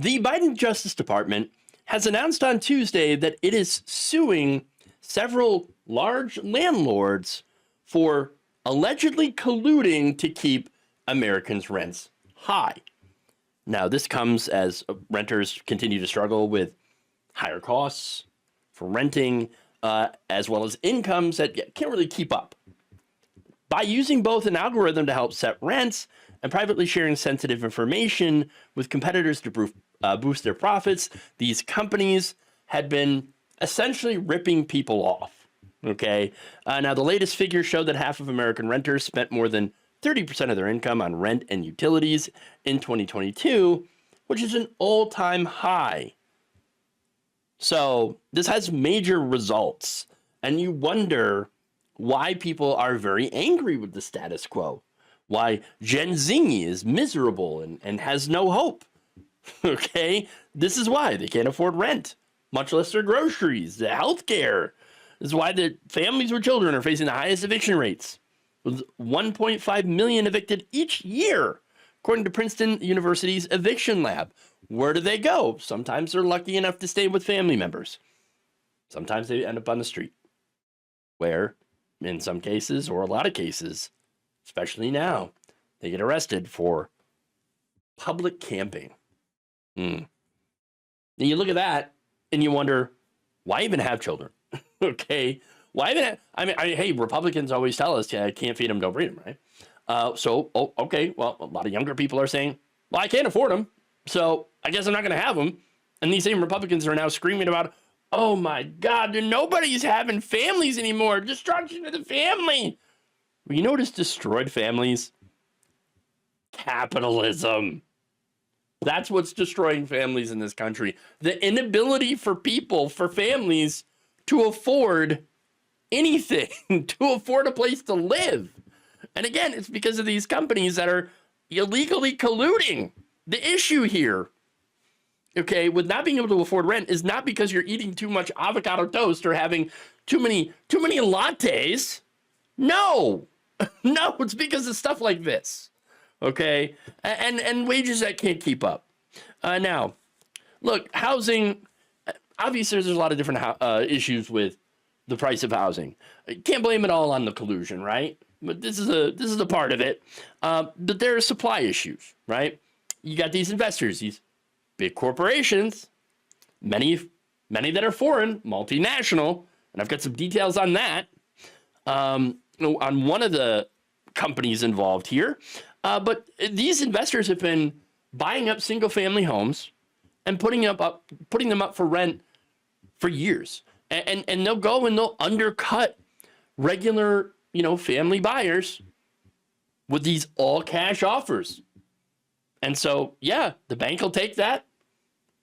The Biden Justice Department has announced on Tuesday that it is suing several large landlords for allegedly colluding to keep Americans' rents high. Now, this comes as renters continue to struggle with higher costs for renting, as well as incomes that can't really keep up. By using both an algorithm to help set rents and privately sharing sensitive information with competitors to boost their profits, these companies had been essentially ripping people off. Okay. Now, the latest figures show that half of American renters spent more than 30% of their income on rent and utilities in 2022, which is an all-time high. So this has major results, and you wonder why people are very angry with the status quo, why Gen Z is miserable and has no hope. Okay, this is why they can't afford rent, much less their groceries, the healthcare. This is why the families with children are facing the highest eviction rates, with 1.5 million evicted each year, according to Princeton University's eviction lab. Where do they go? Sometimes they're lucky enough to stay with family members. Sometimes they end up on the street, where in some cases, or a lot of cases, especially now, they get arrested for public camping. And you look at that and you wonder, why even have children? Okay. Why even hey, Republicans always tell us, yeah, can't feed them, don't breed them, right? Okay. Well, a lot of younger people are saying, well, I can't afford them, so I guess I'm not going to have them. And these same Republicans are now screaming about, oh my God, nobody's having families anymore. Destruction of the family. Well, you know what has destroyed families? Capitalism. That's what's destroying families in this country. The inability for people, for families, to afford anything, to afford a place to live. And again, it's because of these companies that are illegally colluding. The issue here, okay, with not being able to afford rent is not because you're eating too much avocado toast or having too many lattes. No, no, it's because of stuff like this. Okay, and wages that can't keep up. Now, look, housing. Obviously, there's a lot of different issues with the price of housing. You can't blame it all on the collusion, right? But this is a part of it. But there are supply issues, right? You got these investors, these big corporations, many that are foreign, multinational, and I've got some details on that. On one of the companies involved here. But these investors have been buying up single-family homes and putting them up for rent for years, and they'll go and they'll undercut regular, family buyers with these all-cash offers. And so, yeah, the bank will take that,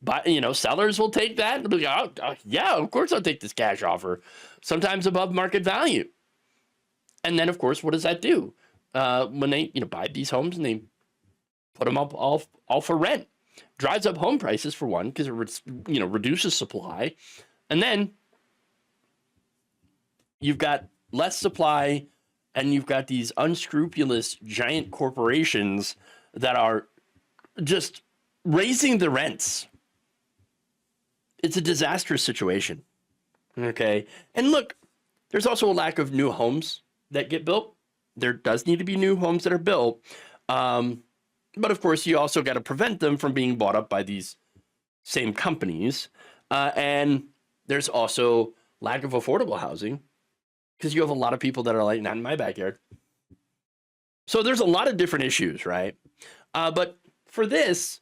but sellers will take that. And they'll be like, oh, yeah, of course I'll take this cash offer, sometimes above market value. And then, of course, what does that do? When they buy these homes and they put them up all for rent, drives up home prices for one, because it reduces supply, and then you've got less supply, and you've got these unscrupulous giant corporations that are just raising the rents. It's a disastrous situation. Okay, and look, there's also a lack of new homes that get built. There does need to be new homes that are built. But of course, you also got to prevent them from being bought up by these same companies. And there's also lack of affordable housing, because you have a lot of people that are like, not in my backyard. So there's a lot of different issues, right? But for this,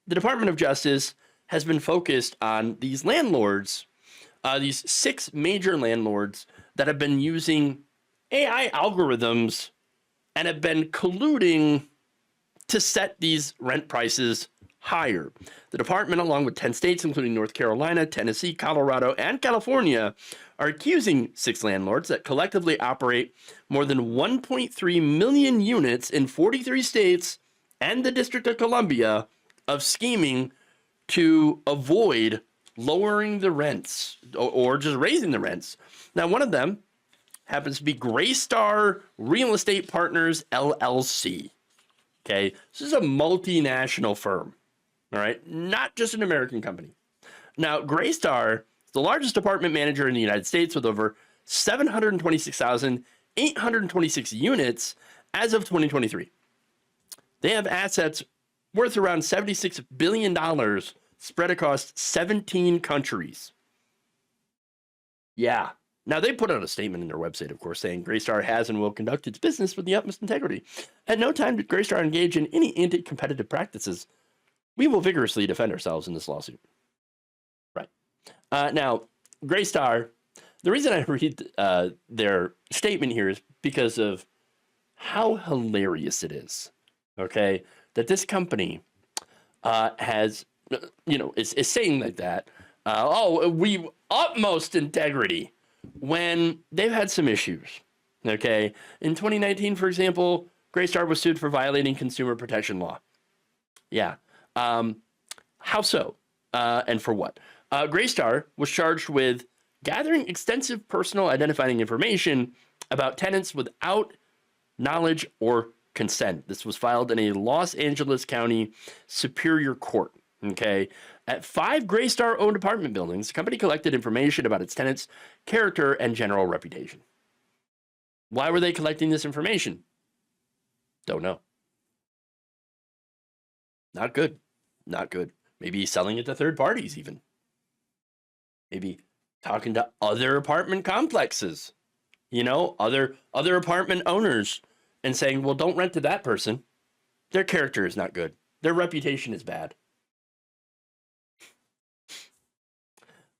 the Department of Justice has been focused on these landlords, these 6 major landlords that have been using AI algorithms and have been colluding to set these rent prices higher. The department, along with 10 states, including North Carolina, Tennessee, Colorado, and California, are accusing 6 landlords that collectively operate more than 1.3 million units in 43 states and the District of Columbia of scheming to avoid lowering the rents or just raising the rents. Now, one of them happens to be Graystar Real Estate Partners, LLC. Okay, this is a multinational firm. All right, not just an American company. Now, Greystar is the largest apartment manager in the United States with over 726,826 units as of 2023. They have assets worth around $76 billion spread across 17 countries. Yeah. Now, they put out a statement in their website, of course, saying Greystar has and will conduct its business with the utmost integrity. At no time did Greystar engage in any anti-competitive practices. We will vigorously defend ourselves in this lawsuit. Right. Now, Greystar, the reason I read their statement here is because of how hilarious it is, okay, that this company has, is saying like that. We utmost integrity when they've had some issues, okay? In 2019, for example, Greystar was sued for violating consumer protection law. Yeah. How so? And for what? Greystar was charged with gathering extensive personal identifying information about tenants without knowledge or consent. This was filed in a Los Angeles County Superior Court. Okay. At 5 Greystar-owned apartment buildings, the company collected information about its tenants' character and general reputation. Why were they collecting this information? Don't know. Not good. Not good. Maybe selling it to third parties even. Maybe talking to other apartment complexes, other apartment owners and saying, well, don't rent to that person. Their character is not good. Their reputation is bad.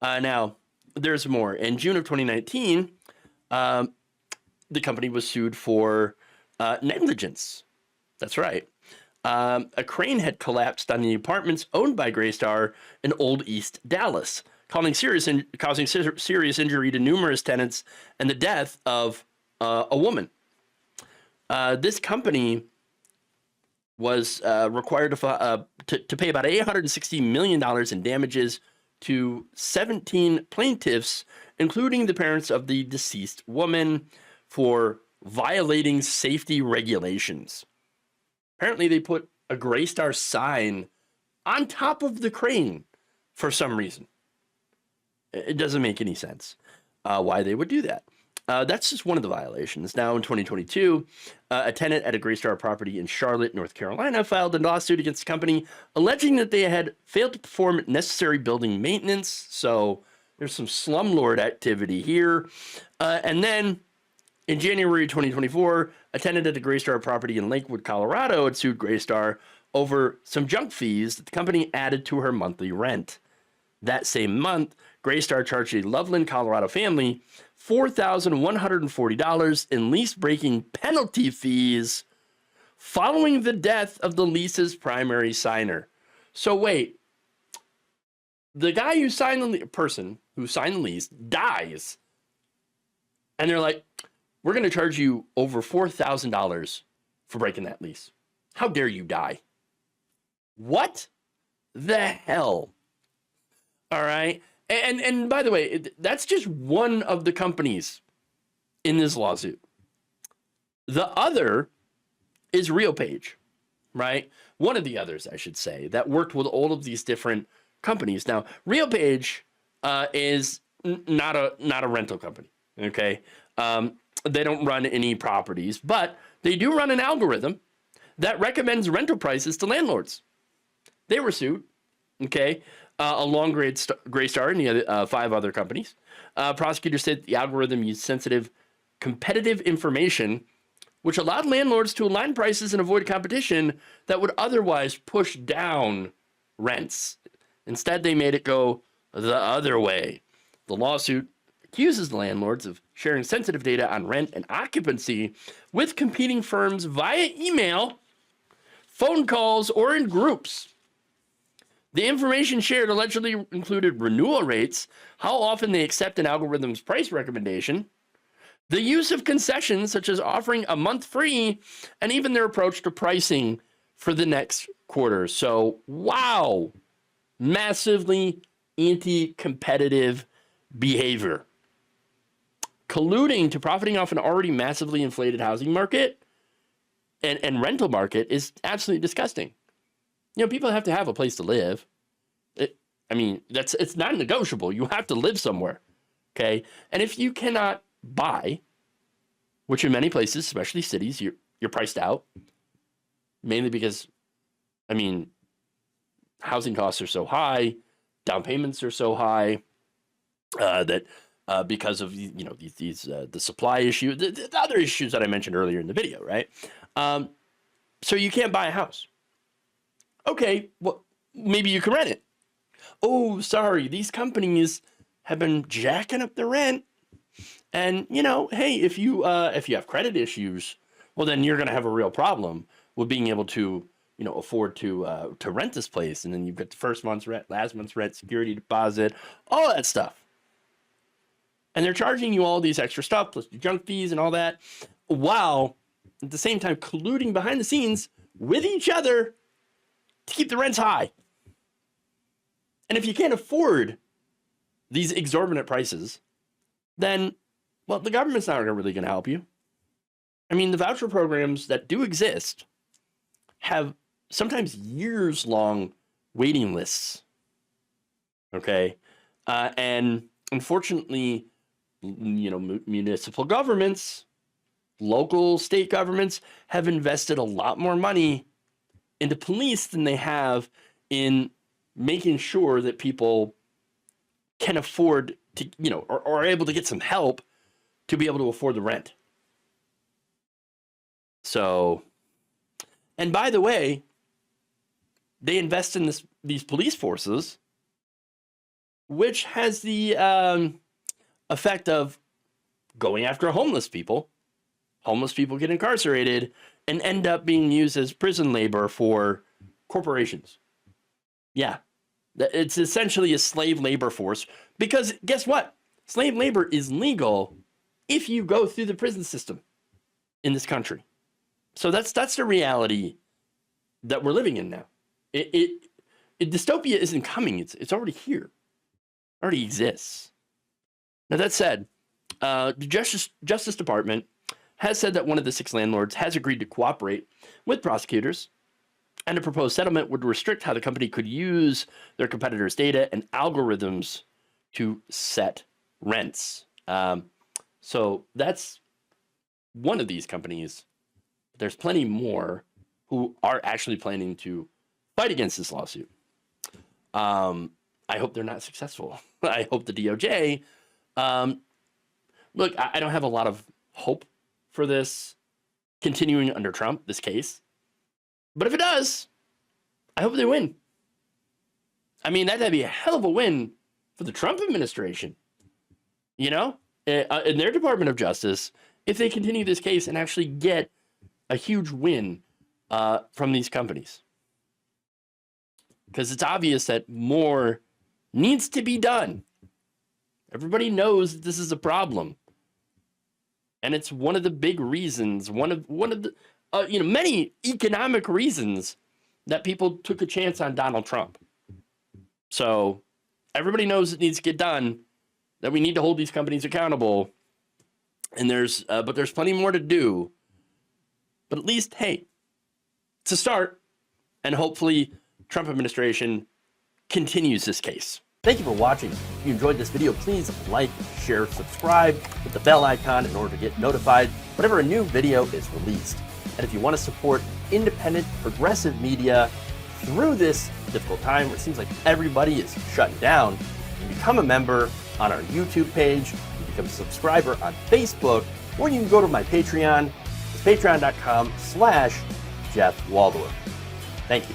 Now, there's more. In June of 2019, the company was sued for negligence. That's right. A crane had collapsed on the apartments owned by Greystar in Old East Dallas, causing serious injury to numerous tenants and the death of a woman. This company was required to pay about $860 million in damages to 17 plaintiffs, including the parents of the deceased woman, for violating safety regulations. Apparently, they put a Greystar sign on top of the crane for some reason. It doesn't make any sense why they would do that. That's just one of the violations. Now, in 2022, a tenant at a Greystar property in Charlotte, North Carolina, filed a lawsuit against the company, alleging that they had failed to perform necessary building maintenance. So there's some slumlord activity here. And then in January 2024, a tenant at a Greystar property in Lakewood, Colorado, had sued Greystar over some junk fees that the company added to her monthly rent. That same month, Greystar charged a Loveland, Colorado family $4,140 in lease-breaking penalty fees following the death of the lease's primary signer. So wait, the guy who signed the person who signed the lease dies, and they're like, we're going to charge you over $4,000 for breaking that lease. How dare you die? What the hell? All right. And by the way, that's just one of the companies in this lawsuit. The other is RealPage, right? One of the others, I should say, that worked with all of these different companies. Now, RealPage is not a rental company, okay? They don't run any properties, but they do run an algorithm that recommends rental prices to landlords. They were sued, okay? Along Greystar and the other, 5 other companies. Prosecutors said the algorithm used sensitive competitive information, which allowed landlords to align prices and avoid competition that would otherwise push down rents. Instead, they made it go the other way. The lawsuit accuses the landlords of sharing sensitive data on rent and occupancy with competing firms via email, phone calls, or in groups. The information shared allegedly included renewal rates, how often they accept an algorithm's price recommendation, the use of concessions such as offering a month free, and even their approach to pricing for the next quarter. So, wow, massively anti-competitive behavior. Colluding to profiting off an already massively inflated housing market and rental market is absolutely disgusting. People have to have a place to live. It's non-negotiable. You have to live somewhere, okay? And if you cannot buy, which in many places, especially cities, you're priced out, mainly because, housing costs are so high, down payments are so high, that because of the supply issue, the other issues that I mentioned earlier in the video, right? So you can't buy a house. Okay, well, maybe you can rent it. Oh, sorry, these companies have been jacking up the rent. And, hey, if you have credit issues, well, then you're going to have a real problem with being able to, afford to rent this place. And then you've got the first month's rent, last month's rent, security deposit, all that stuff. And they're charging you all these extra stuff, plus the junk fees and all that, while at the same time colluding behind the scenes with each other to keep the rents high. And if you can't afford these exorbitant prices, then, well, the government's not really going to help you. The voucher programs that do exist have sometimes years-long waiting lists, okay? And unfortunately, municipal governments, local state governments have invested a lot more money into police than they have in making sure that people can afford to, or are able to get some help to be able to afford the rent. So, and by the way, they invest in these police forces, which has the effect of going after homeless people. Homeless people get incarcerated and end up being used as prison labor for corporations. Yeah, it's essentially a slave labor force, because guess what? Slave labor is legal if you go through the prison system in this country. So that's the reality that we're living in now. Dystopia isn't coming. It's already here. It already exists. Now, that said, the Justice Department has said that one of the 6 landlords has agreed to cooperate with prosecutors, and a proposed settlement would restrict how the company could use their competitors' data and algorithms to set rents. So that's one of these companies. There's plenty more who are actually planning to fight against this lawsuit. I hope they're not successful. I hope the DOJ. Look, I don't have a lot of hope for this continuing under Trump, this case. But if it does, I hope they win. That'd be a hell of a win for the Trump administration. In their Department of Justice, if they continue this case and actually get a huge win from these companies. Because it's obvious that more needs to be done. Everybody knows that this is a problem. And it's one of the big reasons, one of the many economic reasons that people took a chance on Donald Trump. So everybody knows it needs to get done, that we need to hold these companies accountable. And there's plenty more to do. But at least, hey, it's a start. And hopefully Trump administration continues this case. Thank you for watching. If you enjoyed this video, please like, share, subscribe, hit the bell icon in order to get notified whenever a new video is released. And if you want to support independent, progressive media through this difficult time where it seems like everybody is shutting down, you can become a member on our YouTube page, you can become a subscriber on Facebook, or you can go to my Patreon. It's patreon.com/Jeff Waldorf. Thank you.